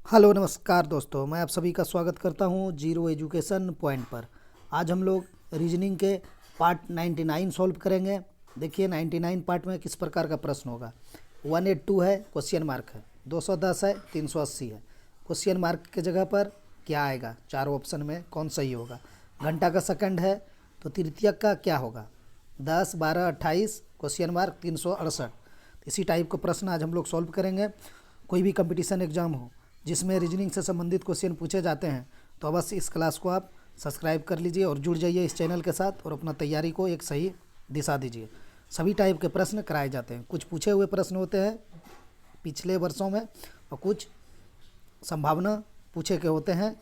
Hello नमस्कार दोस्तों, मैं आप सभी का स्वागत करता हूं जीरो एजुकेशन पॉइंट पर। आज हम लोग रीजनिंग के पार्ट 99 सॉल्व करेंगे। देखिए 99 पार्ट में किस प्रकार का प्रश्न होगा। 182 है, क्वेश्चन मार्क है, 210 है, 380 है। क्वेश्चन मार्क के जगह पर क्या आएगा, चारों ऑप्शन में कौन सही होगा। घंटा का सेकंड है तो तृतीयक का क्या होगा, 10, 12, 28, क्वेश्चन मार्क 368। इसी टाइप का प्रश्न आज हम लोग सॉल्व करेंगे। कोई भी कंपटीशन एग्जाम हो जिसमें रीजनिंग से संबंधित क्वेश्चन पूछे जाते हैं तो अवश्य इस क्लास को आप सब्सक्राइब कर लीजिए और जुड़ जाइए इस चैनल के साथ और अपना तैयारी को एक सही दिशा दीजिए। सभी टाइप के प्रश्न कराए जाते हैं। कुछ पूछे हुए प्रश्न होते हैं पिछले वर्षों में और कुछ संभावना पूछे के होते हैं,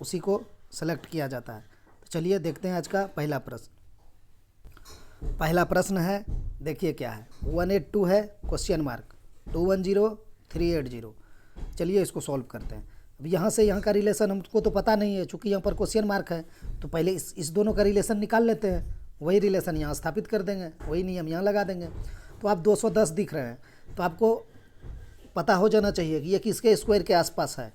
उसी को सेलेक्ट किया जाता है। तो चलिए देखते हैं आज का पहला प्रश्न। पहला प्रश्न है, देखिए क्या है। 182 है, क्वेश्चन मार्क 210 380। चलिए इसको सॉल्व करते हैं। अब यहाँ से यहाँ का रिलेशन हमको तो पता नहीं है, चूँकि यहाँ पर क्वेश्चन मार्क है तो पहले इस दोनों का रिलेशन निकाल लेते हैं। वही रिलेशन यहाँ स्थापित कर देंगे, वही नियम यहाँ लगा देंगे। तो आप 210 दिख रहे हैं तो आपको पता हो जाना चाहिए कि ये किसके स्क्वायर के आसपास है।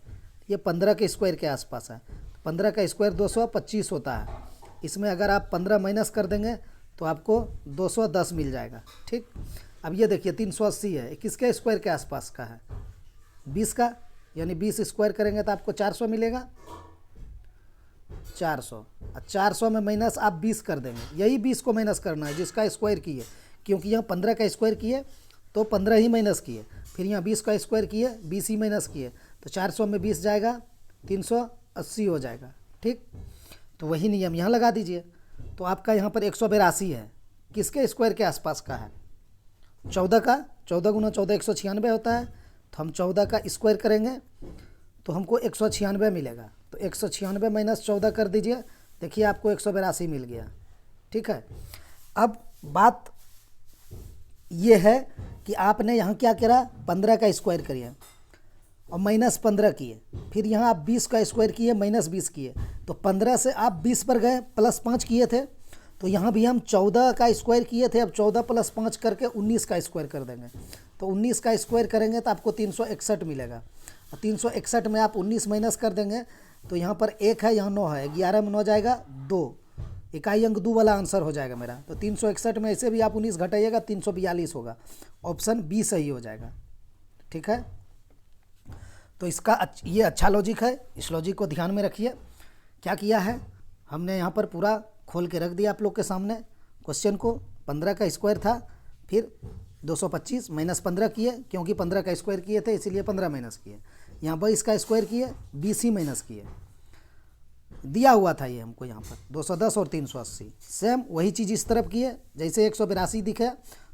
ये 15 के स्क्वायर के आसपास है। 15 का स्क्वायर 225 होता है। इसमें अगर आप 15 माइनस कर देंगे तो आपको 210 मिल जाएगा। ठीक, अब ये देखिए 380 है, किसके स्क्वायर के आसपास का है, 20 का, यानी 20 स्क्वायर करेंगे तो आपको 400 मिलेगा। 400 और 400 में माइनस आप 20 कर देंगे। यही 20 को माइनस करना है जिसका स्क्वायर किए, क्योंकि यहाँ 15 का स्क्वायर किए तो 15 ही माइनस किए, फिर यहाँ 20 का स्क्वायर किए 20 ही माइनस किए, तो 400 में 20 जाएगा 380 हो जाएगा। ठीक, तो वही नियम यहाँ लगा दीजिए। तो आपका यहाँ पर 182 है, किसके स्क्वायर के आसपास का है, 14 का। 14 गुना 14 196 होता है, तो हम 14 का स्क्वायर करेंगे तो हमको 196 मिलेगा। तो 196 माइनस 14 कर दीजिए, देखिए आपको 182 मिल गया। ठीक है, अब बात ये है कि आपने यहाँ क्या करा, 15 का स्क्वायर करिए और माइनस 15 किए, फिर यहाँ आप 20 का स्क्वायर किए माइनस 20 किए, तो 15 से आप 20 पर गए, प्लस 5 किए थे। तो यहाँ भी हम 14 का स्क्वायर किए थे, अब 14 प्लस 5 करके 19 का स्क्वायर कर देंगे। तो 19 का स्क्वायर करेंगे तो आपको 361 मिलेगा। और 361 में आप 19 माइनस कर देंगे तो यहाँ पर 1 है, यहाँ 9 है, 11 में 9 जाएगा 2, इकाई अंक 2 वाला आंसर हो जाएगा मेरा। तो 361 में ऐसे भी आप 19 घटाइएगा 342 होगा। ऑप्शन बी सही हो जाएगा। ठीक है, तो इसका ये अच्छा लॉजिक है, इस लॉजिक को ध्यान में रखिए। क्या किया है हमने यहाँ पर पूरा खोल के रख दिया आप लोग के सामने क्वेश्चन को। 15 का स्क्वायर था, फिर 225 माइनस 15 किए, क्योंकि 15 का स्क्वायर किए थे इसीलिए 15 माइनस किए। यहाँ 22 का स्क्वायर किए, 20 ही माइनस किए। दिया हुआ था ये हमको यहाँ पर 210 और 380। सेम वही चीज़ इस तरफ किए, जैसे 182 दिखे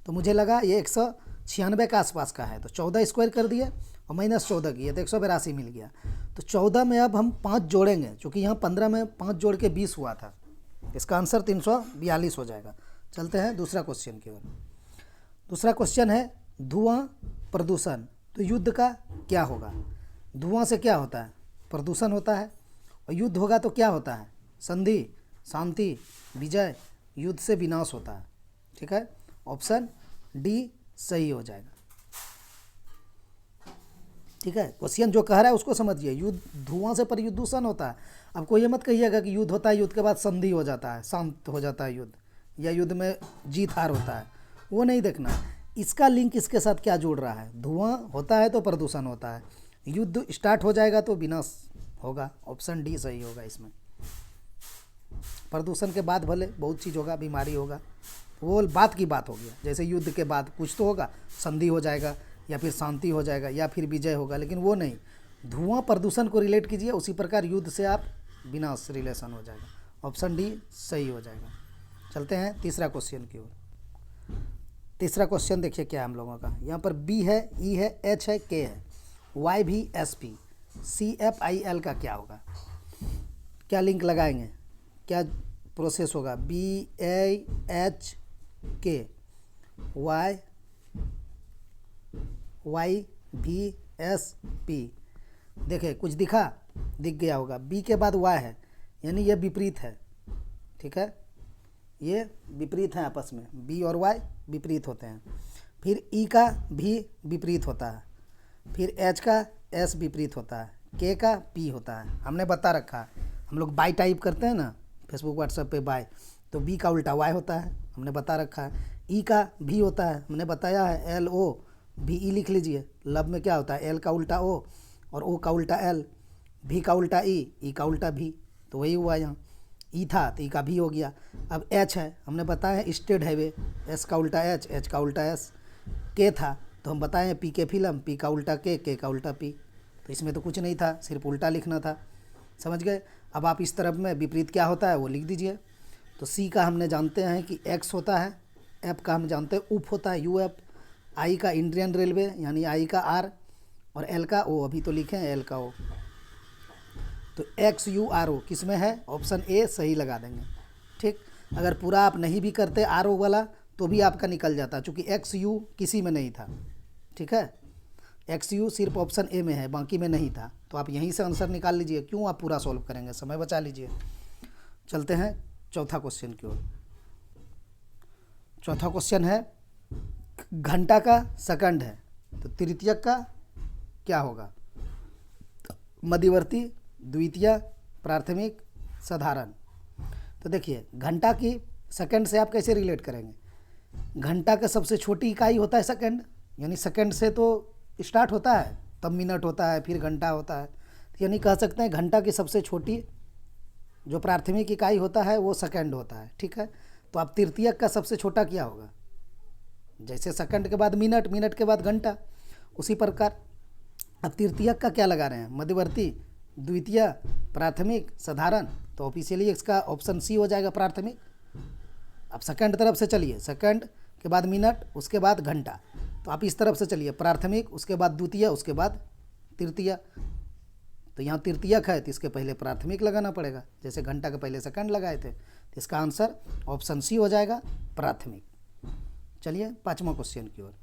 तो मुझे लगा ये 196 के आसपास का है, तो 14 स्क्वायर कर दिए और माइनस 14 किए तो 182 मिल गया। तो 14 में अब हम 5 जोड़ेंगे, चूँकि यहाँ 15 में 5 जोड़ के 20 हुआ था, इसका आंसर 342 हो जाएगा। चलते हैं दूसरा क्वेश्चन की ओर। दूसरा क्वेश्चन है धुआं प्रदूषण, तो युद्ध का क्या होगा। धुआं से क्या होता है, प्रदूषण होता है, और युद्ध होगा तो क्या होता है, संधि, शांति, विजय। युद्ध से विनाश होता है। ठीक है, ऑप्शन डी सही हो जाएगा। ठीक है, क्वेश्चन जो कह रहा है उसको समझिए। युद्ध, धुआं से प्रदूषण होता है। अब कोई ये मत कहिएगा कि युद्ध होता है, युद्ध के बाद संधि हो जाता है, शांत हो जाता है युद्ध, या युद्ध में जीत हार होता है, वो नहीं देखना है। इसका लिंक इसके साथ क्या जोड़ रहा है। धुआं होता है तो प्रदूषण होता है, युद्ध स्टार्ट हो जाएगा तो विनाश होगा। ऑप्शन डी सही होगा इसमें। प्रदूषण के बाद भले बहुत चीज़ होगा, बीमारी होगा, वो बात की बात हो गया। जैसे युद्ध के बाद कुछ तो होगा, संधि हो जाएगा या फिर शांति हो जाएगा या फिर विजय होगा, लेकिन वो नहीं। धुआं प्रदूषण को रिलेट कीजिए, उसी प्रकार युद्ध से आप विनाश रिलेशन हो जाएगा। ऑप्शन डी सही हो जाएगा। चलते हैं तीसरा क्वेश्चन की ओर। तीसरा क्वेश्चन देखिए क्या है हम लोगों का। यहाँ पर बी है, ई है, एच है, के है, वाई भी, S P, C F I L का क्या होगा। क्या लिंक लगाएंगे, क्या प्रोसेस होगा। B A H K, Y Y भी एस पी। देखे कुछ दिख गया होगा। बी के बाद वाई है, यानी ये विपरीत है। ठीक है, ये विपरीत हैं आपस में, बी और वाई विपरीत होते हैं। फिर ई का भी विपरीत होता है, फिर एच का एस विपरीत होता है, के का पी होता है, हमने बता रखा है। हम लोग बाय टाइप करते हैं ना फेसबुक व्हाट्सएप पे बाय, तो बी का उल्टा वाई होता है, हमने बता रखा है। ई का भी होता है, हमने बताया है, एल ओ भी ई लिख लीजिए। लब में क्या होता है, एल का उल्टा ओ और ओ का उल्टा एल, भी का उल्टा ई का उल्टा भी, तो वही हुआ यहाँ। ई था तो ई का भी हो गया। अब एच है, हमने बताया है स्टेट हाईवे, एस का उल्टा एच का उल्टा एस। के था तो हम बताए हैं पी के फिल्म, पी का उल्टा के का उल्टा पी, तो इसमें तो कुछ नहीं था, सिर्फ उल्टा लिखना था। समझ गए। अब आप इस तरफ में विपरीत क्या होता है वो लिख दीजिए। तो सी का हमने जानते हैं कि एक्स होता है, एफ का हम जानते हैं उप होता है यू एफ, आई का इंडियन रेलवे यानी आई का आर, और एल का ओ, अभी तो लिखे हैं एल का ओ। तो एक्स यू आर ओ किस में है, ऑप्शन ए सही लगा देंगे। ठीक, अगर पूरा आप नहीं भी करते आर ओ वाला तो भी आपका निकल जाता, चूँकि एक्स यू किसी में नहीं था। ठीक है, एक्स यू सिर्फ ऑप्शन ए में है, बाकी में नहीं था, तो आप यहीं से आंसर निकाल लीजिए। क्यों आप पूरा सॉल्व करेंगे, समय बचा लीजिए। चलते हैं चौथा क्वेश्चन की ओर। चौथा क्वेश्चन है, घंटा का सेकंड है तो तृतीयक का क्या होगा, मध्यवर्ती, द्वितीय, प्राथमिक, साधारण। तो देखिए घंटा की सेकंड से आप कैसे रिलेट करेंगे, घंटा का सबसे छोटी इकाई होता है सेकंड, यानी सेकंड से तो स्टार्ट होता है, तब मिनट होता है, फिर घंटा होता है, तो यानी कह सकते हैं घंटा की सबसे छोटी जो प्राथमिक इकाई होता है वो सेकंड होता है। ठीक है, तो अब तृतीयक का सबसे छोटा क्या होगा, जैसे सेकंड के बाद मिनट, मिनट के बाद घंटा, उसी प्रकार अब तृतीयक का क्या लगा रहे हैं, मध्यवर्ती, द्वितीय, प्राथमिक, साधारण, तो ऑफिशियली इसका ऑप्शन सी हो जाएगा, प्राथमिक। अब सेकंड तरफ से चलिए, सेकंड के बाद मिनट, उसके बाद घंटा, तो आप इस तरफ से चलिए, प्राथमिक, उसके बाद द्वितीय, उसके बाद तृतीय। तो यहाँ तृतीयक है तो इसके पहले प्राथमिक लगाना पड़ेगा, जैसे घंटा के पहले सेकंड लगाए थे, तो इसका आंसर ऑप्शन सी हो जाएगा, प्राथमिक। चलिए पांचवा क्वेश्चन की ओर।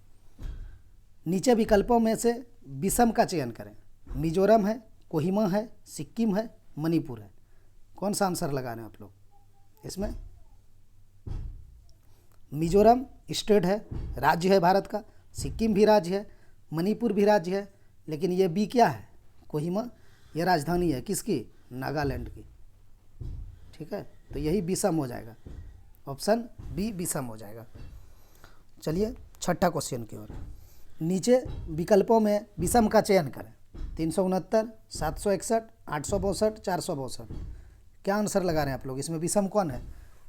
नीचे विकल्पों में से विषम का चयन करें। मिजोरम है, कोहिमा है, सिक्किम है, मणिपुर है, कौन सा आंसर लगा रहे हैं आप लोग इसमें। मिजोरम स्टेट है, राज्य है भारत का, सिक्किम भी राज्य है, मणिपुर भी राज्य है, लेकिन ये बी क्या है, कोहिमा, ये राजधानी है किसकी, नागालैंड की। ठीक है, तो यही विषम हो जाएगा, ऑप्शन बी विषम हो जाएगा। चलिए छठा क्वेश्चन की ओर। नीचे विकल्पों में विषम का चयन करें। 369, 761, 862, 462, क्या आंसर लगा रहे हैं आप लोग इसमें, विषम कौन है,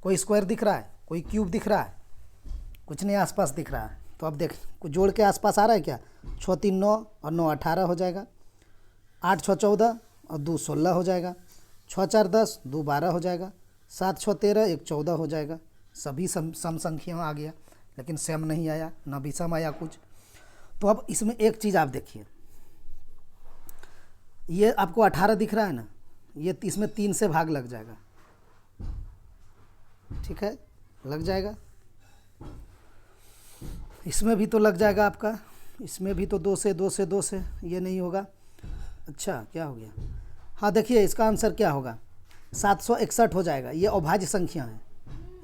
कोई स्क्वायर दिख रहा है, कोई क्यूब दिख रहा है, कुछ नहीं आसपास दिख रहा है, तो अब देख कुछ जोड़ के आसपास आ रहा है क्या, 6 3 9 और 9 18 हो जाएगा, 8 6 14 और 2 16 हो जाएगा, 6 4 10, 2 12 हो जाएगा, 7 6 13, 1 14 हो जाएगा। सभी सम संख्या आ गया, लेकिन सेम नहीं आया, ना विषम आया कुछ। तो अब इसमें एक चीज़ आप देखिए, ये आपको 18 दिख रहा है ना, ये इसमें 3 से भाग लग जाएगा। ठीक है, लग जाएगा, इसमें भी तो लग जाएगा आपका, इसमें भी तो 2 से 2 से 2 से, ये नहीं होगा। अच्छा क्या हो गया, हाँ देखिए इसका आंसर क्या होगा, 761 हो जाएगा। ये अभाज्य संख्या है,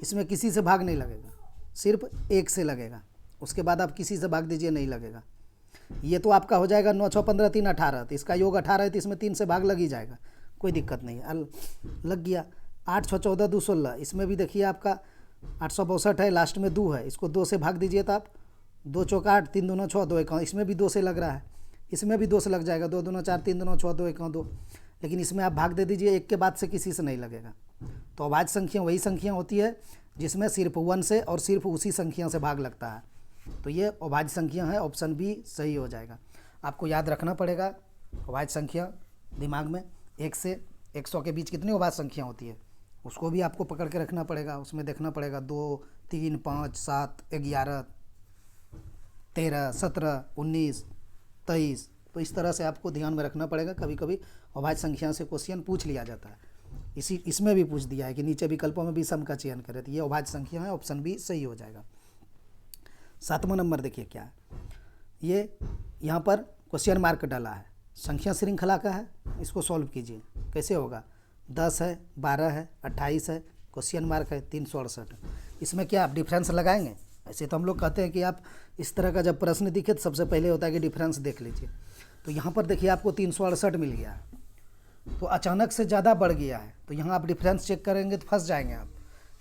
इसमें किसी से भाग नहीं लगेगा, सिर्फ 1 से लगेगा, उसके बाद आप किसी से भाग दीजिए नहीं लगेगा। ये तो आपका हो जाएगा 9 6 15 3 18, तो इसका योग 18 है, तो इसमें 3 से भाग लग ही जाएगा, कोई दिक्कत नहीं है, लग गया। 8 6 14 2 16, इसमें भी देखिए आपका 862 है, लास्ट में 2 है, इसको 2 से भाग दीजिए तो आप 2 चौक 8, 3 दूना 6, 2 1, इसमें भी 2 से लग रहा है, इसमें भी 2 से लग जाएगा, 2 दूना 4, 3 दूना 6, 2 1 2, लेकिन इसमें आप भाग दे दीजिए, एक के बाद से किसी से नहीं लगेगा। तो अभाज्य संख्या वही संख्या होती है जिसमें सिर्फ 1 से और सिर्फ उसी संख्या से भाग लगता है, तो ये अभाज्य संख्या है, ऑप्शन बी सही हो जाएगा। आपको याद रखना पड़ेगा अभाज्य संख्या दिमाग में, 1 से 100 के बीच कितनी अभाज्य संख्या होती है उसको भी आपको पकड़ के रखना पड़ेगा, उसमें देखना पड़ेगा 2 3 5 7 11 13 17 19 23, तो इस तरह से आपको ध्यान में रखना पड़ेगा। कभी कभी अभाज्य संख्या से क्वेश्चन पूछ लिया जाता है, इसमें भी पूछ दिया है कि नीचे विकल्पों में विषम का चयन करें, तो ये अभाज्य संख्या है, ऑप्शन बी सही हो जाएगा। 7वां नंबर देखिए क्या है, ये यहाँ पर क्वेश्चन मार्क डाला है, संख्या श्रृंखला का है, इसको सॉल्व कीजिए, कैसे होगा, 10 है, 12 है, 28 है, क्वेश्चन मार्क है, 368, इसमें क्या आप डिफरेंस लगाएंगे। ऐसे तो हम लोग कहते हैं कि आप इस तरह का जब प्रश्न दिखे तो सबसे पहले होता है कि डिफरेंस देख लीजिए, तो यहाँ पर देखिए आपको 368 मिल गया है, तो अचानक से ज़्यादा बढ़ गया है। तो यहाँ आप डिफरेंस चेक करेंगे तो फंस जाएंगे आप।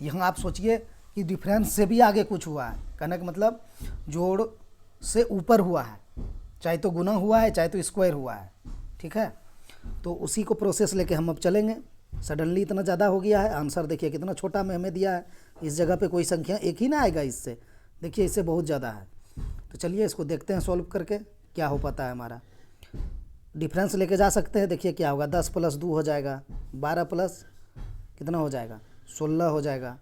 यहाँ आप सोचिए कि डिफरेंस से भी आगे कुछ हुआ है, कहने का मतलब जोड़ से ऊपर हुआ है, चाहे तो गुना हुआ है चाहे तो स्क्वायर हुआ है, ठीक है। तो उसी को प्रोसेस लेके हम अब चलेंगे। सडनली इतना ज़्यादा हो गया है, आंसर देखिए कितना छोटा में हमें दिया है। इस जगह पे कोई संख्या एक ही ना आएगा, इससे देखिए इससे बहुत ज़्यादा है। तो चलिए इसको देखते हैं सॉल्व करके क्या हो पाता है हमारा। डिफरेंस लेके जा सकते हैं, देखिए क्या होगा। 10 + 2 हो जाएगा, 12 प्लस कितना हो जाएगा 16 हो जाएगा।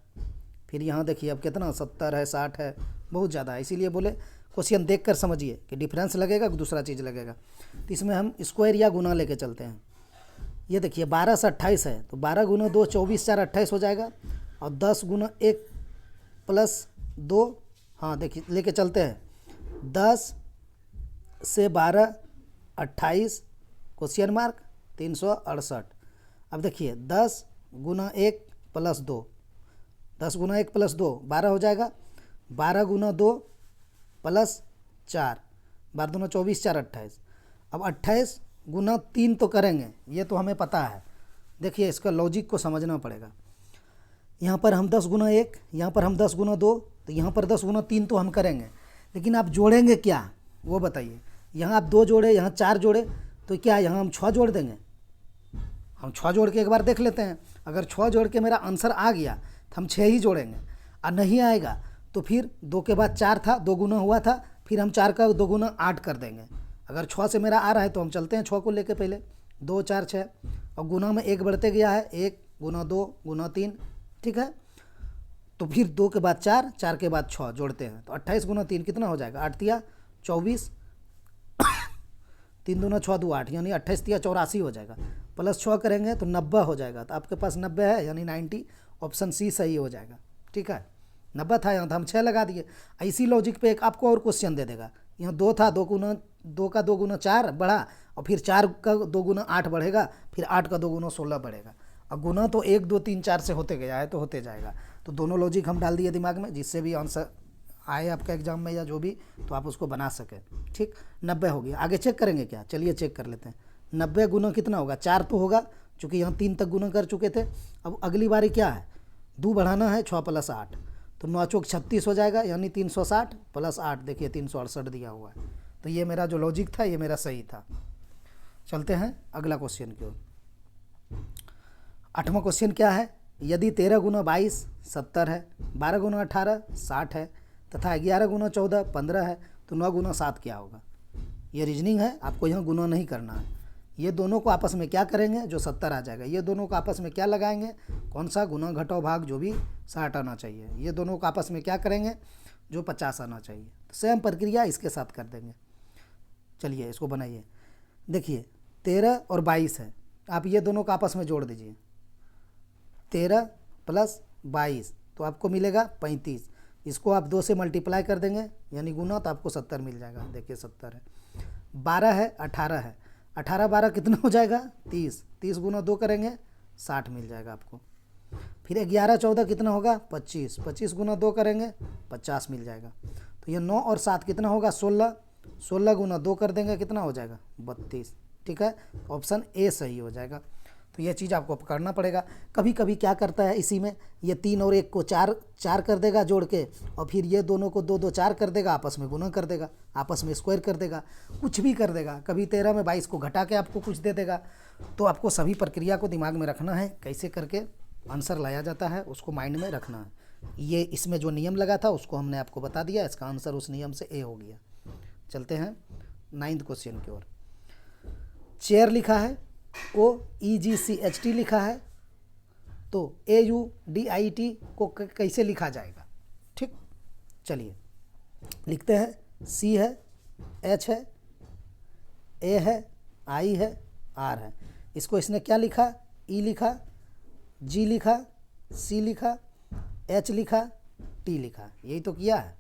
फिर यहाँ देखिए अब कितना 70 है 60 है, बहुत ज़्यादा है। इसीलिए बोले क्वेश्चन देख कर समझिए कि डिफरेंस लगेगा कि दूसरा चीज़ लगेगा। तो इसमें हम स्क्वायर या गुना लेके चलते हैं। ये देखिए 12 से 28 है, तो 12 × 2 24 4 28 हो जाएगा। और 10 × 1 + 2, हाँ देखिए लेके चलते हैं। 10 से 12 28 क्वेश्चन मार्क 368। अब देखिए 10 × 1 + 2, 10 × 1 + 2 12 हो जाएगा। 12 × 2 + 4, 12 दूना 24 4 28। अब 28 × 3 तो करेंगे, ये तो हमें पता है। देखिए इसका लॉजिक को समझना पड़ेगा। यहाँ पर हम 10 × 1, यहाँ पर हम 10 × 2, तो यहाँ पर 10 × 3 तो हम करेंगे, लेकिन आप जोड़ेंगे क्या वो बताइए। यहाँ आप 2 जोड़े, यहाँ 4 जोड़े, तो क्या यहाँ हम 6 जोड़ देंगे। हम 6 जोड़ के एक बार देख लेते हैं। अगर 6 जोड़ के मेरा आंसर आ गया तो हम 6 ही जोड़ेंगे, और नहीं आएगा तो फिर 2 के बाद 4 था, 2 गुना हुआ था, फिर हम 4 का 2 गुना 8 कर देंगे। अगर 6 से मेरा आ रहा है तो हम चलते हैं 6 को लेके पहले, 2 4 6, और गुना में 1 बढ़ते गया है, 1 × 2 × 3, ठीक है। तो फिर 2 के बाद 4, 4 के बाद 6 जोड़ते हैं, तो 28 × 3 कितना हो जाएगा 8 × 24, 3 दूना 6 2 8, यानी 28 × 84 हो जाएगा। प्लस 6 करेंगे तो 90 हो जाएगा। तो आपके पास 90 है, यानी 90, ऑप्शन सी सही हो जाएगा, ठीक है। 90 था, यहाँ था हम 6 लगा दिए। इसी लॉजिक पे एक आपको और क्वेश्चन दे देगा। यहाँ 2 था, 2 का 2 गुना 4 बढ़ा, और फिर 4 का 2 गुना 8 बढ़ेगा, फिर 8 का 2 गुना 16 बढ़ेगा। और गुना तो 1 2 3 4 से होते गया है, तो होते जाएगा। तो दोनों लॉजिक हम डाल दिए दिमाग में, जिससे भी आंसर आए आपका एग्जाम में या जो भी, तो आप उसको बना सकें, ठीक। 90 हो गया। आगे चेक करेंगे क्या, चलिए चेक कर लेते हैं। 90 गुना कितना होगा, 4 तो होगा, चूँकि यहाँ 3 तक गुना कर चुके थे। अब अगली बारी क्या है, 2 बढ़ाना है, 6 + 8, तो 9 चौक 36 हो जाएगा, यानी 360 + 8, देखिए 368 दिया हुआ है। तो ये मेरा जो लॉजिक था ये मेरा सही था। चलते हैं अगला क्वेश्चन की ओर। 8वां क्वेश्चन क्या है, यदि 13 × 22 70 है, 12 × 18 60 है, तथा 11 × 14 15 है, तो 9 × 7 क्या होगा। ये रीजनिंग है, आपको यहाँ गुना नहीं करना है। ये दोनों को आपस में क्या करेंगे, जो 70 आ जाएगा, ये दोनों को आपस में क्या लगाएंगे, कौन सा गुना घटाओ भाग, जो भी 60 आना चाहिए। ये दोनों को आपस में क्या करेंगे, जो 50 आना चाहिए। तो सेम प्रक्रिया इसके साथ कर देंगे। चलिए इसको बनाइए। देखिए 13 और 22 है, आप ये दोनों को आपस में जोड़ दीजिए। 13 + 22 तो आपको मिलेगा 35। इसको आप 2 से मल्टीप्लाई कर देंगे, यानी गुना, तो आपको 70 मिल जाएगा। देखिए 70 है। 12 है, 18 है, 18 12 कितना हो जाएगा 30, 30 × 2 करेंगे 60 मिल जाएगा आपको। फिर 11 14 कितना होगा 25, 25 × 2 करेंगे 50 मिल जाएगा। तो ये 9 और 7 कितना होगा 16, 16 × 2 कर देंगे कितना हो जाएगा 32, ठीक है। ऑप्शन ए सही हो जाएगा। तो ये चीज़ आपको करना पड़ेगा। कभी कभी क्या करता है, इसी में ये 3 और 1 को 4 कर देगा जोड़ के, और फिर ये दोनों को 2 2 4 कर देगा, आपस में गुना कर देगा, आपस में स्क्वायर कर देगा, कुछ भी कर देगा। कभी 13 में 22 को घटा के आपको कुछ दे देगा। तो आपको सभी प्रक्रिया को दिमाग में रखना है, कैसे करके आंसर लाया जाता है उसको माइंड में रखना है। ये इसमें जो नियम लगा था उसको हमने आपको बता दिया, इसका आंसर उस नियम से ए हो गया। चलते हैं 9th क्वेश्चन की ओर। चेयर लिखा है, OEGCHT लिखा है, तो AUDIT को कैसे लिखा जाएगा, ठीक। चलिए लिखते हैं। C है, H है, A है, I है, R है। इसको इसने क्या लिखा, E लिखा, G लिखा, C लिखा, H लिखा, T लिखा, यही तो किया है।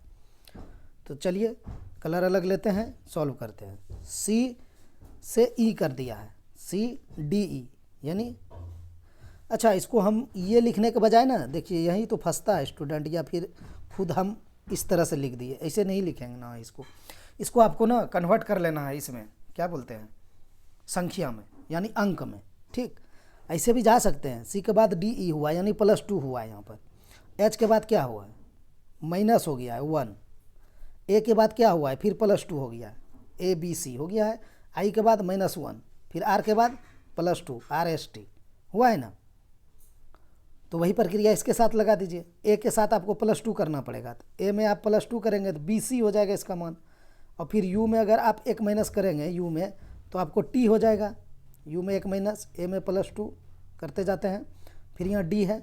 तो चलिए कलर अलग लेते हैं, सॉल्व करते हैं। C से E कर दिया है, CDE, यानी अच्छा इसको हम ये लिखने के बजाय ना, देखिए यही तो फंसता है स्टूडेंट, या फिर खुद हम इस तरह से लिख दिए, ऐसे नहीं लिखेंगे ना। इसको आपको ना कन्वर्ट कर लेना है इसमें, क्या बोलते हैं, संख्या में यानी अंक में। ठीक, ऐसे भी जा सकते हैं। सी के बाद डी ई हुआ यानी +2 हुआ है यहाँ पर। एच के बाद क्या हुआ है, माइनस हो गया है 1। ए के बाद क्या हुआ है, फिर +2 हो गया है, ए बी सी हो गया है। आई के बाद -1, फिर आर के बाद +2, RST हुआ है ना। तो वही प्रक्रिया इसके साथ लगा दीजिए। ए के साथ आपको +2 करना पड़ेगा, तो ए में आप +2 करेंगे तो BC हो जाएगा इसका मान। और फिर यू में अगर आप 1 माइनस करेंगे यू में, तो आपको टी हो जाएगा। यू में 1 माइनस, ए में +2 करते जाते हैं। फिर यहाँ डी है,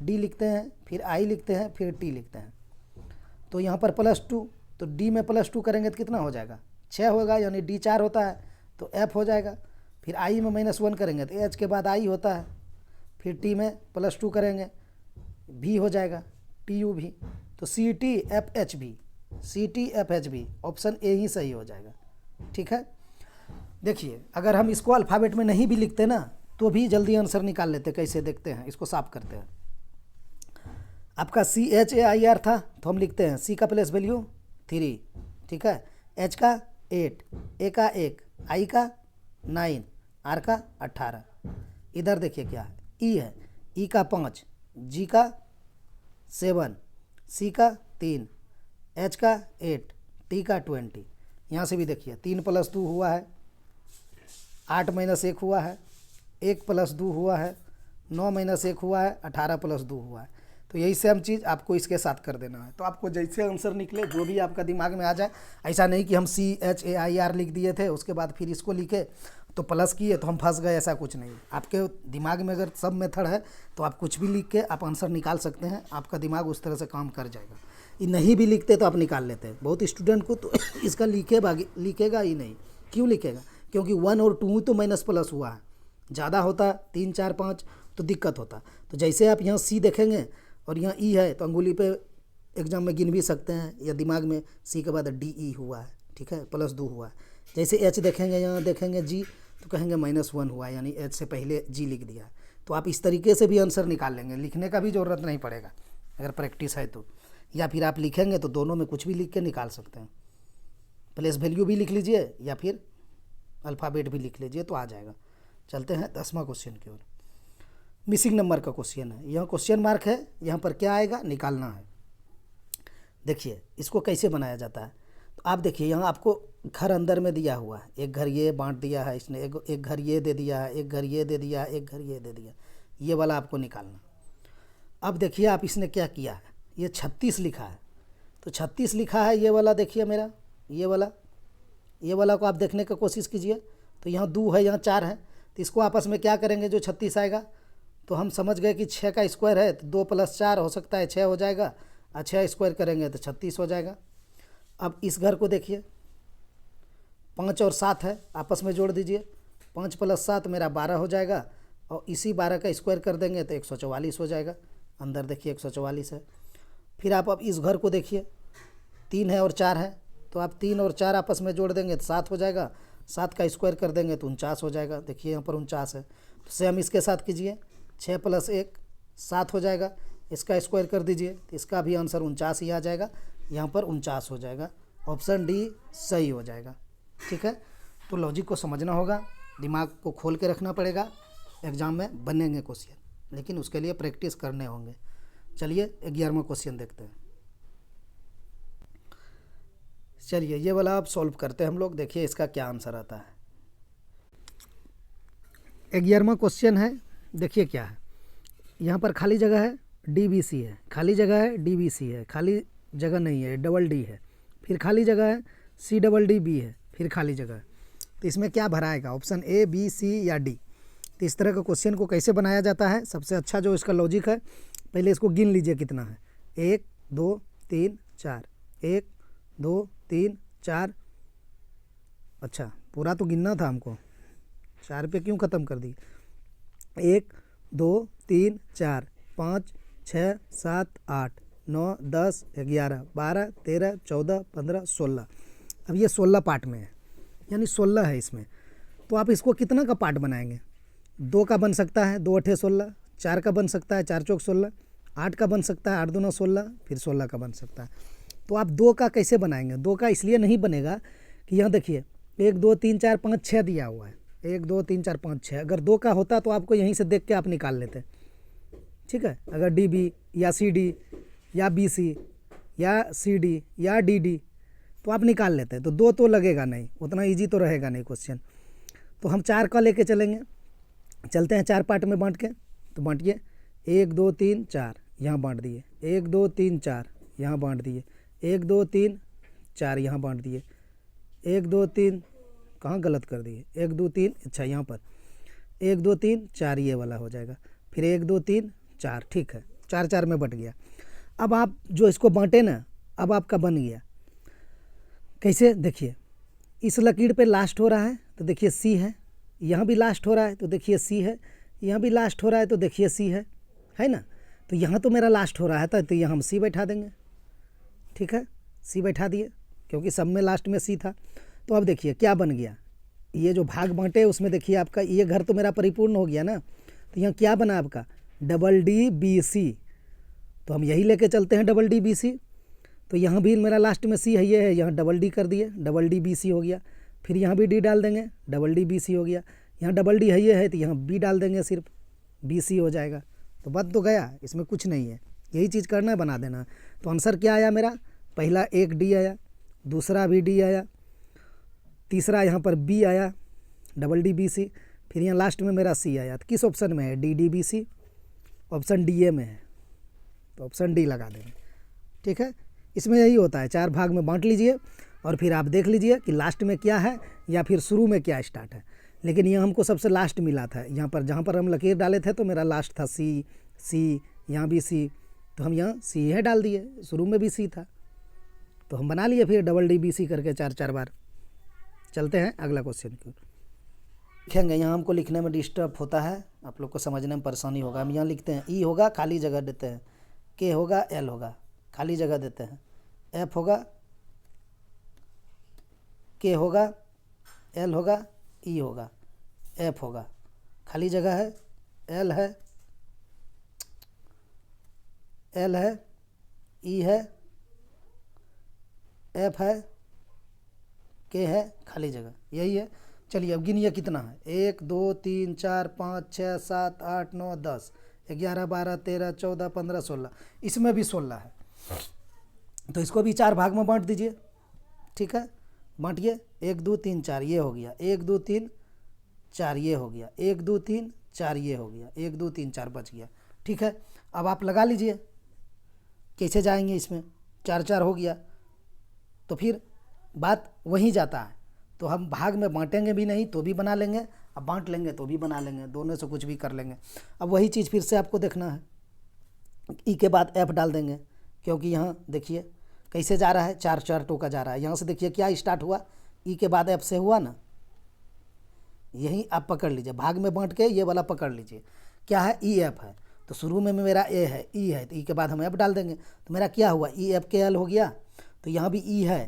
डी लिखते हैं, फिर आई लिखते हैं, फिर टी लिखते हैं। तो यहाँ पर +2, तो डी में +2 करेंगे तो कितना हो जाएगा, 6 होगा, यानी डी 4 होता है तो एफ हो जाएगा। फिर आई में -1 करेंगे तो एच के बाद आई होता है। फिर टी में +2 करेंगे, भी हो जाएगा, TU भी। तो CTFHB, CTFHB ऑप्शन ए ही सही हो जाएगा। ठीक है, देखिए अगर हम इसको अल्फ़ाबेट में नहीं भी लिखते ना तो भी जल्दी आंसर निकाल लेते। कैसे देखते हैं, इसको साफ करते हैं। आपका CHAIR था तो हम लिखते हैं C का प्लेस वैल्यू 3, ठीक है, H का 8, A का 1, I का 9, R का 18। इधर देखिए क्या है, E है, E का 5, G का 7, C का 3, H का 8, T का 20। यहाँ से भी देखिए 3 + 2 हुआ है, 8 - 1 हुआ है, 1 + 2 हुआ है, 9 - 1 हुआ है, 18 + 2 हुआ है। तो यही सेम चीज़ आपको इसके साथ कर देना है। तो आपको जैसे आंसर निकले, जो भी आपका दिमाग में आ जाए, ऐसा नहीं कि हम CHAIR लिख दिए थे उसके बाद फिर इसको लिखे तो प्लस किए तो हम फंस गए, ऐसा कुछ नहीं। आपके दिमाग में अगर सब मेथड है तो आप कुछ भी लिख के आप आंसर निकाल सकते हैं, आपका दिमाग उस तरह से काम कर जाएगा। ये नहीं भी लिखते तो आप निकाल लेते हैं। बहुत स्टूडेंट को तो इसका लिखेगा ही नहीं। क्यों लिखेगा, क्योंकि 1 और 2 तो माइनस+ हुआ है, ज़्यादा होता 3 4 5 तो दिक्कत होता। तो जैसे आप यहाँ C देखेंगे और यहाँ E है तो अंगुली पे एग्जाम में गिन भी सकते हैं, या दिमाग में C के बाद DE हुआ है, ठीक है, +2 हुआ है। जैसे H देखेंगे, यहाँ देखेंगे G तो कहेंगे -1 हुआ है, यानी H से पहले G लिख दिया है। तो आप इस तरीके से भी आंसर निकाल लेंगे, लिखने का भी ज़रूरत नहीं पड़ेगा अगर प्रैक्टिस है तो। या फिर आप लिखेंगे तो दोनों में कुछ भी लिख के निकाल सकते हैं। प्लेस वैल्यू भी लिख लीजिए या फिर अल्फ़ाबेट भी लिख लीजिए तो आ जाएगा। चलते हैं 10वां क्वेश्चन की ओर। मिसिंग नंबर का क्वेश्चन है, यहाँ क्वेश्चन मार्क है, यहाँ पर क्या आएगा निकालना है। देखिए इसको कैसे बनाया जाता है, तो आप देखिए यहाँ आपको घर अंदर में दिया हुआ है, एक घर ये बांट दिया है इसने, एक घर ये दे दिया है, एक घर ये दे दिया है, एक घर ये दे दिया, ये वाला आपको निकालना। अब देखिए आप इसने क्या किया है, ये 36 लिखा है, तो 36 लिखा है ये वाला, देखिए मेरा ये वाला को आप देखने की कोशिश कीजिए। तो यहाँ 2 है, यहाँ 4 है, तो इसको आपस में क्या करेंगे, जो 36 आएगा तो हम समझ गए कि 6 का स्क्वायर है तो 2 + 4 हो सकता है 6 हो जाएगा, और 6 स्क्वायर करेंगे तो 36 हो जाएगा। अब इस घर को देखिए 5 और 7 है, आपस में जोड़ दीजिए, 5 + 7 मेरा 12 हो जाएगा, और इसी 12 का स्क्वायर कर देंगे तो 144 हो जाएगा। अंदर देखिए 144 है। फिर आप अब इस घर को देखिए, 3 है और 4 है, तो आप 3 और 4 आपस में जोड़ देंगे तो 7 हो जाएगा, 7 का स्क्वायर कर देंगे तो 49 हो जाएगा। देखिए यहाँ पर 49 है। तो सेम इसके साथ कीजिए, 6 + 1 7 हो जाएगा, इसका स्क्वायर कर दीजिए तो इसका भी आंसर 49 ही आ जाएगा, यहाँ पर 49 हो जाएगा। ऑप्शन डी सही हो जाएगा। ठीक है, तो लॉजिक को समझना होगा, दिमाग को खोल के रखना पड़ेगा, एग्ज़ाम में बनेंगे क्वेश्चन, लेकिन उसके लिए प्रैक्टिस करने होंगे। चलिए 11वां क्वेश्चन देखते हैं। चलिए ये वाला आप सॉल्व करते हैं हम लोग, देखिए इसका क्या आंसर आता है। 11वां क्वेश्चन है, देखिए क्या है, यहाँ पर खाली जगह है, DBC है, खाली जगह है, DBC है, खाली जगह नहीं है, डबल D है, फिर खाली जगह है, CDD है, फिर खाली जगह है। तो इसमें क्या भराएगा, ऑप्शन A, B, C या D। तो इस तरह का क्वेश्चन को कैसे बनाया जाता है, सबसे अच्छा जो इसका लॉजिक है, पहले इसको गिन लीजिए कितना है, 1 2 3 4, 1 2 3 4, अच्छा पूरा तो गिनना था हमको, 4 पे क्यों ख़त्म कर दी, 1 2 3 4 5 6 7 8 9 10 11 12 13 14 15 16। अब ये 16 पार्ट में है, यानी 16 है इसमें। तो आप इसको कितना का पार्ट बनाएंगे, 2 का बन सकता है, 2 8 16, 4 का बन सकता है, 4 चौक 16, 8 का बन सकता है, 8 दूना 16, फिर 16 का बन सकता है। तो आप 2 का कैसे बनाएंगे, 2 का इसलिए नहीं बनेगा कि यहाँ देखिए 1 2 3 4 5 6 दिया हुआ है, 1 2 3 4 5 6। अगर 2 का होता तो आपको यहीं से देख के आप निकाल लेते, ठीक है। अगर डी बी या सी डी या बी सी या सी डी या डी डी तो आप निकाल लेते हैं। तो 2 तो लगेगा नहीं, उतना ईजी तो रहेगा नहीं क्वेश्चन। तो हम 4 का लेके चलेंगे, चलते हैं 4 पार्ट में बांट के। तो बांटिए 1 2 3 4 यहाँ बांट दिए, 1 2 3 4 यहाँ बांट दिए, 1 2 3 4 यहाँ बांट दिए, 1 2 3 कहाँ गलत कर दिए, 1 2 3 अच्छा यहाँ पर 1 2 3 4 ये वाला हो जाएगा, फिर 1 2 3 4, ठीक है। 4 4 में बट गया। अब आप जो इसको बांटे ना, अब आपका बन गया। कैसे देखिए, इस लकीर पे लास्ट हो रहा है तो देखिए सी है, यहाँ भी लास्ट हो रहा है तो देखिए सी है, यहाँ भी लास्ट हो रहा है तो देखिए सी है ना। तो यहाँ तो मेरा लास्ट हो रहा है था, तो यहाँ हम सी बैठा देंगे, ठीक है। सी बैठा दिए क्योंकि सब में लास्ट में सी था। तो अब देखिए क्या बन गया, ये जो भाग बांटे उसमें देखिए आपका ये घर तो मेरा परिपूर्ण हो गया ना। तो यहाँ क्या बना आपका डबल डी बी सी, तो हम यही लेके चलते हैं डबल डी बी सी। तो यहाँ भी मेरा लास्ट में सी है, ये है, यहाँ डबल डी कर दिए, डबल डी बी सी हो गया। फिर यहाँ भी डी डाल देंगे, डबल डी बी सी हो गया। यहाँ डबल डी है ये है तो यहाँ बी डाल देंगे, सिर्फ बी सी हो जाएगा। तो बन तो गया, इसमें कुछ नहीं है, यही चीज़ करना है, बना देना। तो आंसर क्या आया मेरा, पहला एक डी आया, दूसरा भी डी आया, तीसरा यहाँ पर बी आया डबल डी बी सी, फिर यहाँ लास्ट में मेरा सी आया। तो किस ऑप्शन में है, D D B C, option D A में है। तो ऑप्शन डी लगा देंगे, ठीक है। इसमें यही होता है, 4 भाग में बांट लीजिए और फिर आप देख लीजिए कि लास्ट में क्या है या फिर शुरू में क्या स्टार्ट है। लेकिन ये हमको सबसे लास्ट मिला था, यहाँ पर जहाँ पर हम लकीर डाले थे तो मेरा लास्ट था सी, यहाँ भी सी, तो हम यहाँ सी है डाल दिए, शुरू में भी सी था। तो हम बना लिए फिर डबल डी बी सी करके 4 4 बार। चलते हैं अगला क्वेश्चन की। लिखेंगे, यहाँ हमको लिखने में डिस्टर्ब होता है, आप लोग को समझने में परेशानी होगा। हम यहाँ लिखते हैं ई होगा, खाली जगह देते हैं, के होगा, एल होगा, खाली जगह देते हैं, एफ होगा, के होगा, एल होगा, ई होगा, एफ होगा, खाली जगह है, एल है, एल है, ई है, एफ है, के है, खाली जगह, यही है। चलिए अब गिनिए कितना है, 1 2 3 4 5 6 7 8 9 10 11 12 13 14 15 16, इसमें भी 16 है। तो इसको भी 4 भाग में बांट दीजिए, ठीक है। बांटिए 1 2 3 4 ये हो गया, 1 2 3 4 ये हो गया, 1 2 3 4 ये हो गया, 1 2 3 4 बच गया, ठीक है। अब आप लगा लीजिए कैसे जाएंगे, इसमें 4 4 हो गया तो फिर बात वहीं जाता है। तो हम भाग में बांटेंगे भी नहीं तो भी बना लेंगे, अब बांट लेंगे तो भी बना लेंगे, दोनों से कुछ भी कर लेंगे। अब वही चीज़ फिर से आपको देखना है, ई के बाद एफ डाल देंगे, क्योंकि यहाँ देखिए कैसे जा रहा है, 4 4 टोका जा रहा है। यहाँ से देखिए क्या स्टार्ट हुआ, ई के बाद एफ से हुआ ना, यही आप पकड़ लीजिए, भाग में बांट के ये वाला पकड़ लीजिए, क्या है, ई एफ है। तो शुरू में मेरा ए है, ई है, तो ई के बाद हम एफ डाल देंगे। तो मेरा क्या हुआ, ई एफ के एल हो गया। तो यहाँ भी ई है,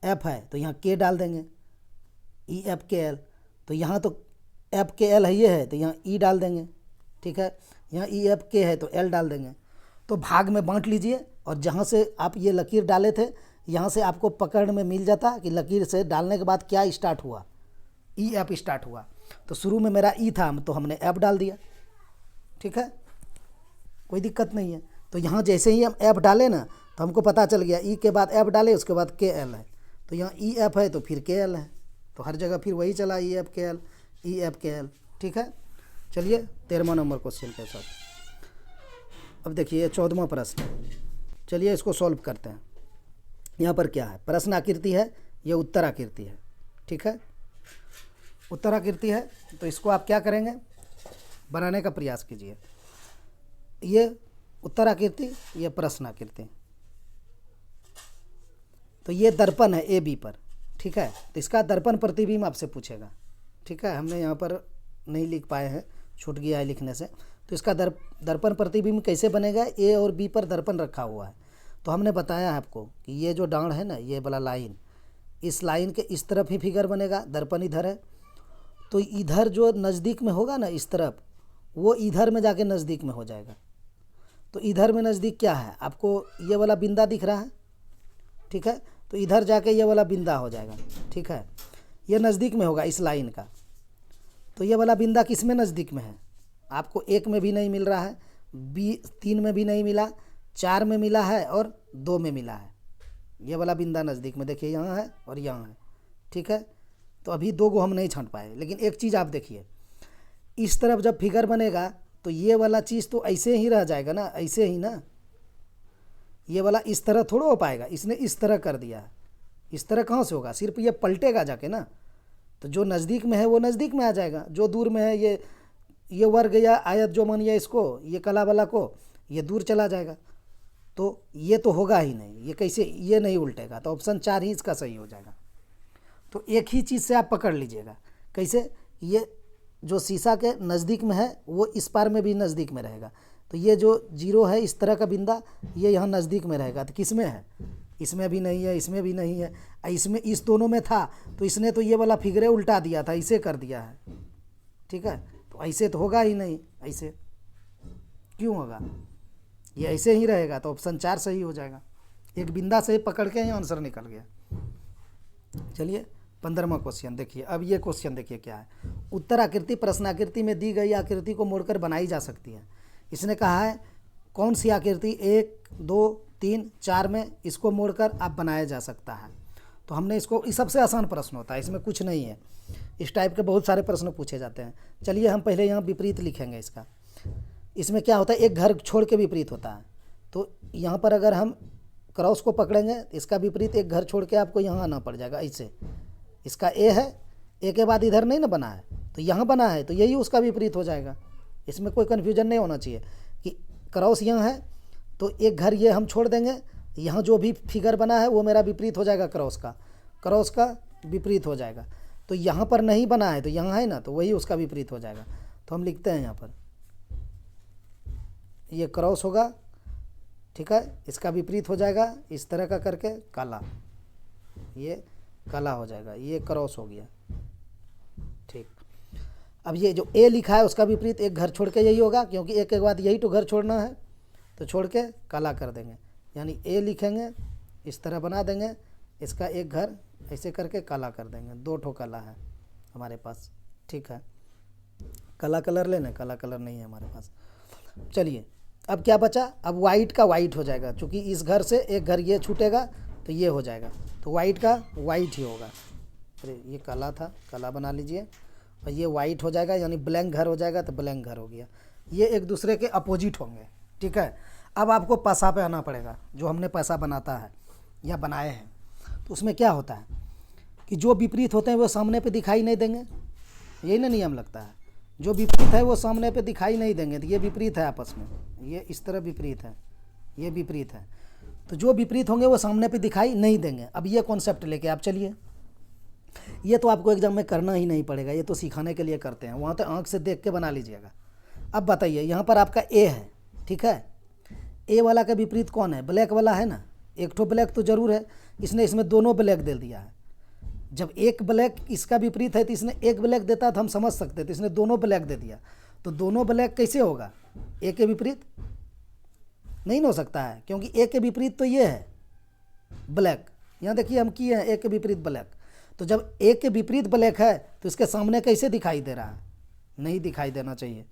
एफ है, तो यहाँ के डाल देंगे, ई एफ के एल। तो यहाँ तो एफ के एल है, ये है, तो यहाँ ई डाल देंगे, ठीक है। यहाँ ई एफ के है तो एल डाल देंगे। तो भाग में बांट लीजिए और जहाँ से आप ये लकीर डाले थे यहाँ से आपको पकड़ में मिल जाता कि लकीर से डालने के बाद क्या स्टार्ट हुआ, ई एफ स्टार्ट हुआ। तो शुरू में मेरा ई था तो हमने एफ डाल दिया, ठीक है, कोई दिक्कत नहीं है। तो यहाँ जैसे ही हम एफ डाले ना तो हमको पता चल गया ई के बाद एफ डाले, उसके बाद के एल है। तो यहाँ ई एफ है तो फिर के एल है, तो हर जगह फिर वही चला, ई एफ के एल, ई एफ के एल, ठीक है। चलिए 13वां नंबर क्वेश्चन के साथ। अब देखिए 14वां प्रश्न, चलिए इसको सॉल्व करते हैं। यहाँ पर क्या है, प्रश्न आकृति है, ये उत्तर आकृति है, ठीक है। उत्तर आकृति है तो इसको आप क्या करेंगे, बनाने का प्रयास कीजिए। ये उत्तर आकृति, ये प्रश्न आकृति। तो ये दर्पण है ए बी पर, ठीक है। तो इसका दर्पण प्रतिबिंब आपसे पूछेगा, ठीक है। हमने यहाँ पर नहीं लिख पाए हैं, छूट गया है लिखने से। तो इसका दर्पण प्रतिबिंब कैसे बनेगा, ए और बी पर दर्पण रखा हुआ है। तो हमने बताया है आपको कि ये जो डांड है ना, ये वाला लाइन, इस लाइन के इस तरफ ही फिगर बनेगा, दर्पण इधर है। तो इधर जो नज़दीक में होगा ना इस तरफ, वो इधर में जाके नज़दीक में हो जाएगा। तो इधर में नज़दीक क्या है, आपको ये वाला बिंदा दिख रहा है, ठीक है। तो इधर जाके ये वाला बिंदा हो जाएगा, ठीक है। ये नज़दीक में होगा इस लाइन का, तो ये वाला बिंदा किस में नज़दीक में है, आपको 1 में भी नहीं मिल रहा है, 3 में भी नहीं मिला, 4 में मिला है और 2 में मिला है। ये वाला बिंदा नज़दीक में देखिए यहाँ है और यहाँ है, ठीक है। तो अभी 2 को हम नहीं छांट पाए, लेकिन एक चीज़ आप देखिए, इस तरफ जब फिगर बनेगा तो ये वाला चीज़ तो ऐसे ही रह जाएगा ना, ऐसे ही ना, ये वाला इस तरह थोड़ा हो पाएगा, इसने इस तरह कर दिया है, इस तरह कहाँ से होगा, सिर्फ ये पलटेगा जाके ना। तो जो नज़दीक में है वो नज़दीक में आ जाएगा, जो दूर में है ये वर्ग या आयत जो मानिए इसको, ये कला वाला को, ये दूर चला जाएगा। तो ये तो होगा ही नहीं, ये कैसे, ये नहीं उल्टेगा, तो ऑप्शन 4 ही इसका सही हो जाएगा। तो एक ही चीज़ से आप पकड़ लीजिएगा, कैसे, ये जो शीशा के नज़दीक में है वो इस पार में भी नज़दीक में रहेगा, तो ये जो 0 है इस तरह का बिंदा, ये यहाँ नज़दीक में रहेगा। तो किस में है, इसमें भी नहीं है, इसमें भी नहीं है, इसमें इस दोनों में था, तो इसने तो ये वाला फिगरे उल्टा दिया था, इसे कर दिया है, ठीक है। तो ऐसे तो होगा ही नहीं, ऐसे क्यों होगा, ये ऐसे ही रहेगा, तो ऑप्शन 4 सही हो जाएगा। एक बिंदा से पकड़ के ही आंसर निकल गया। चलिए 15वां क्वेश्चन देखिए। अब ये क्वेश्चन देखिए क्या है, उत्तर आकृति प्रश्नाकृति में दी गई आकृति को मोड़कर बनाई जा सकती है। इसने कहा है कौन सी आकृति 1, 2, 3, 4 में इसको मोड़कर आप बनाया जा सकता है। तो हमने इसको, इस सबसे आसान प्रश्न होता है, इसमें कुछ नहीं है, इस टाइप के बहुत सारे प्रश्न पूछे जाते हैं। चलिए हम पहले यहाँ विपरीत लिखेंगे इसका। इसमें क्या होता है, एक घर छोड़ के विपरीत होता है, तो यहाँ पर अगर हम क्रॉस को पकड़ेंगे, इसका विपरीत एक घर छोड़ के आपको यहाँ आना पड़ जाएगा। ऐसे इसका ए है, ए के बाद इधर नहीं ना बना है, तो यहाँ बना है, तो यही उसका विपरीत हो जाएगा। इसमें कोई कन्फ्यूजन नहीं होना चाहिए कि क्रॉस यहाँ है तो एक घर ये हम छोड़ देंगे, यहाँ जो भी फिगर बना है वो मेरा विपरीत हो जाएगा, क्रॉस का विपरीत हो जाएगा। तो यहाँ पर नहीं बना है तो यहाँ है ना, तो वही उसका विपरीत हो जाएगा। तो हम लिखते हैं यहाँ पर ये क्रॉस होगा, ठीक है, इसका विपरीत हो जाएगा इस तरह का करके काला, ये काला हो जाएगा, ये क्रॉस हो गया, ठीक। अब ये जो ए लिखा है उसका विपरीत एक घर छोड़ के यही होगा, क्योंकि एक के बाद यही तो घर छोड़ना है, तो छोड़ के काला कर देंगे, यानी ए लिखेंगे इस तरह बना देंगे, इसका एक घर ऐसे करके काला कर देंगे। 2 ठो काला है हमारे पास, ठीक है। काला कलर लेना, काला कलर नहीं है हमारे पास। चलिए अब क्या बचा, अब वाइट का वाइट हो जाएगा, क्योंकि इस घर से एक घर ये छूटेगा तो ये हो जाएगा, तो वाइट का वाइट ही होगा। अरे ये काला था, काला बना लीजिए, और ये वाइट हो जाएगा, यानी ब्लैंक घर हो जाएगा, तो ब्लैंक घर हो गया। ये एक दूसरे के अपोजिट होंगे, ठीक है। अब आपको पैसा पे आना पड़ेगा, जो हमने पैसा बनाता है या बनाए हैं, तो उसमें क्या होता है कि जो विपरीत होते हैं वो सामने पे दिखाई नहीं देंगे, यही ना नियम लगता है। जो विपरीत है वो सामने पे दिखाई नहीं देंगे, तो ये विपरीत है आपस में, ये इस तरह विपरीत है, ये विपरीत है, तो जो विपरीत होंगे वो सामने पे दिखाई नहीं देंगे। अब ये कॉन्सेप्ट लेके आप चलिए, ये तो आपको एग्जाम में करना ही नहीं पड़ेगा, ये तो सिखाने के लिए करते हैं, वहाँ तो आँख से देख के बना लीजिएगा। अब बताइए यहाँ पर आपका ए है, ठीक है, ए वाला का विपरीत कौन है, ब्लैक वाला है ना, एक ठो ब्लैक तो ज़रूर है, इसने इसमें दोनों ब्लैक दे दिया है। जब एक ब्लैक इसका विपरीत है तो इसने एक ब्लैक देता तो हम समझ सकते थे, इसने दोनों ब्लैक दे दिया, तो दोनों ब्लैक कैसे होगा, ए के विपरीत नहीं हो सकता है, क्योंकि ए के विपरीत तो ये है ब्लैक, यहाँ देखिए हम किए हैं ए के विपरीत ब्लैक, तो जब ए के विपरीत ब्लैक है तो इसके सामने कैसे दिखाई दे रहा है, नहीं दिखाई देना चाहिए,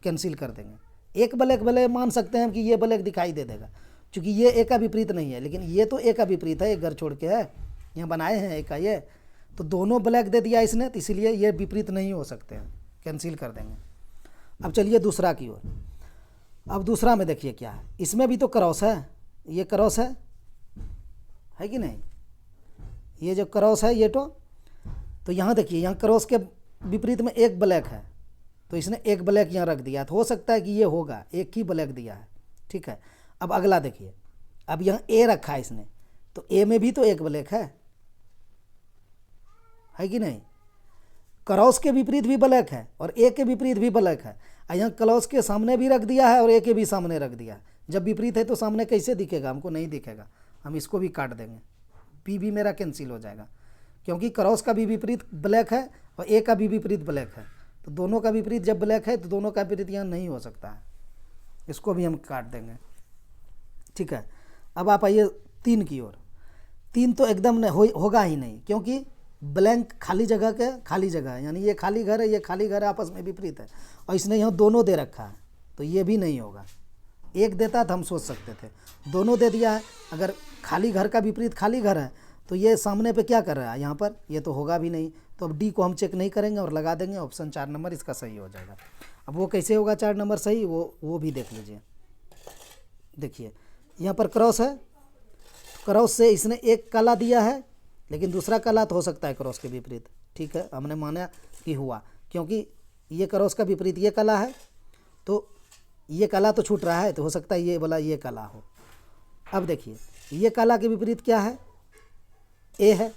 कैंसिल कर देंगे। एक ब्लैक भले मान सकते हैं हम कि ये ब्लैक दिखाई दे देगा, क्योंकि ये ए का विपरीत नहीं है, लेकिन ये तो ए का विपरीत है, एक घर छोड़ के है, यहाँ बनाए हैं ए का ये, तो दोनों ब्लैक दे दिया इसने, तो इसीलिए ये विपरीत नहीं हो सकते हैं, कैंसिल कर देंगे। अब चलिए दूसरा की ओर। अब दूसरा में देखिए क्या है, इसमें भी तो क्रॉस है, ये क्रॉस है कि नहीं, ये जो क्रॉस है ये तो यहाँ देखिए, यहाँ क्रॉस के विपरीत में एक ब्लैक है, तो इसने एक ब्लैक यहाँ रख दिया, तो हो सकता है कि ये होगा, एक ही ब्लैक दिया है, ठीक है। अब अगला देखिए, अब यहाँ ए रखा है इसने, तो ए में भी तो एक ब्लैक है कि नहीं, क्रॉस के विपरीत भी ब्लैक है और ए के विपरीत भी ब्लैक है, यहाँ क्रॉस के सामने भी रख दिया है और ए के भी सामने रख दिया है। जब विपरीत है तो सामने कैसे दिखेगा, हमको नहीं दिखेगा, हम इसको भी काट देंगे, पी भी मेरा कैंसिल हो जाएगा, क्योंकि क्रॉस का भी विपरीत ब्लैक है और ए का भी विपरीत ब्लैक है, तो दोनों का विपरीत जब ब्लैक है तो दोनों का विपरीत यहाँ नहीं हो सकता है, इसको भी हम काट देंगे, ठीक है। अब आप आइए 3 की ओर। 3 तो एकदम होगा ही नहीं, क्योंकि ब्लैंक खाली जगह के खाली जगह है, यानी ये खाली घर है, ये खाली घर है, आपस में विपरीत है, और इसने यहाँ दोनों दे रखा है, तो ये भी नहीं होगा। एक देता तो हम सोच सकते थे, दोनों दे दिया है। अगर खाली घर का विपरीत खाली घर है तो ये सामने पे क्या कर रहा है यहाँ पर, ये तो होगा भी नहीं। तो अब डी को हम चेक नहीं करेंगे और लगा देंगे ऑप्शन 4 नंबर इसका सही हो जाएगा। अब वो कैसे होगा 4 नंबर सही, वो भी देख लीजिए। देखिए यहाँ पर क्रॉस है, क्रॉस से इसने एक कला दिया है, लेकिन दूसरा कला तो हो सकता है क्रॉस के विपरीत। ठीक है, हमने माना कि हुआ, क्योंकि ये क्रॉस का विपरीत ये कला है, तो ये कला तो छूट रहा है, तो हो सकता है ये वाला ये कला हो। अब देखिए ये कला के विपरीत क्या है, ए है,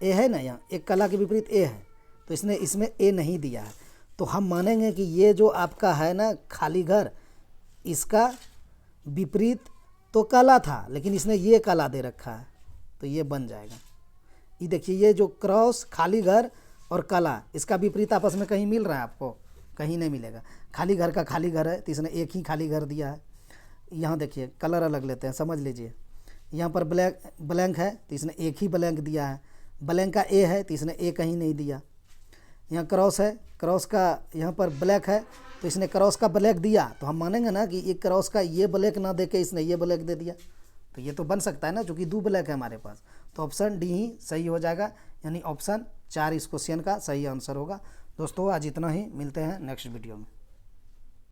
ए है ना, यहाँ एक कला के विपरीत ए है, तो इसने इसमें ए नहीं दिया है, तो हम मानेंगे कि ये जो आपका है ना खाली घर, इसका विपरीत तो कला था, लेकिन इसने ये कला दे रखा है, तो ये बन जाएगा। ये देखिए ये जो क्रॉस खाली घर और कला, इसका विपरीत आपस में कहीं मिल रहा है आपको, कहीं नहीं मिलेगा। खाली घर का खाली घर है, तो इसने एक ही खाली घर दिया है। यहाँ देखिए कलर अलग लेते हैं, समझ लीजिए। यहाँ पर ब्लैंक है, तो इसने एक ही ब्लैंक दिया है। ब्लैंक का ए है, तो इसने ए कहीं नहीं दिया। यहाँ क्रॉस है, क्रॉस का यहाँ पर ब्लैक है, तो इसने क्रॉस का ब्लैक दिया, तो हम मानेंगे ना कि ये क्रॉस का ये ब्लैक ना दे के इसने ये ब्लैक दे दिया, तो ये तो बन सकता है ना, क्योंकि 2 ब्लैक है हमारे पास। तो ऑप्शन डी ही सही हो जाएगा, यानी ऑप्शन 4 इस क्वेश्चन का सही आंसर होगा। दोस्तों आज इतना ही, मिलते हैं नेक्स्ट वीडियो में।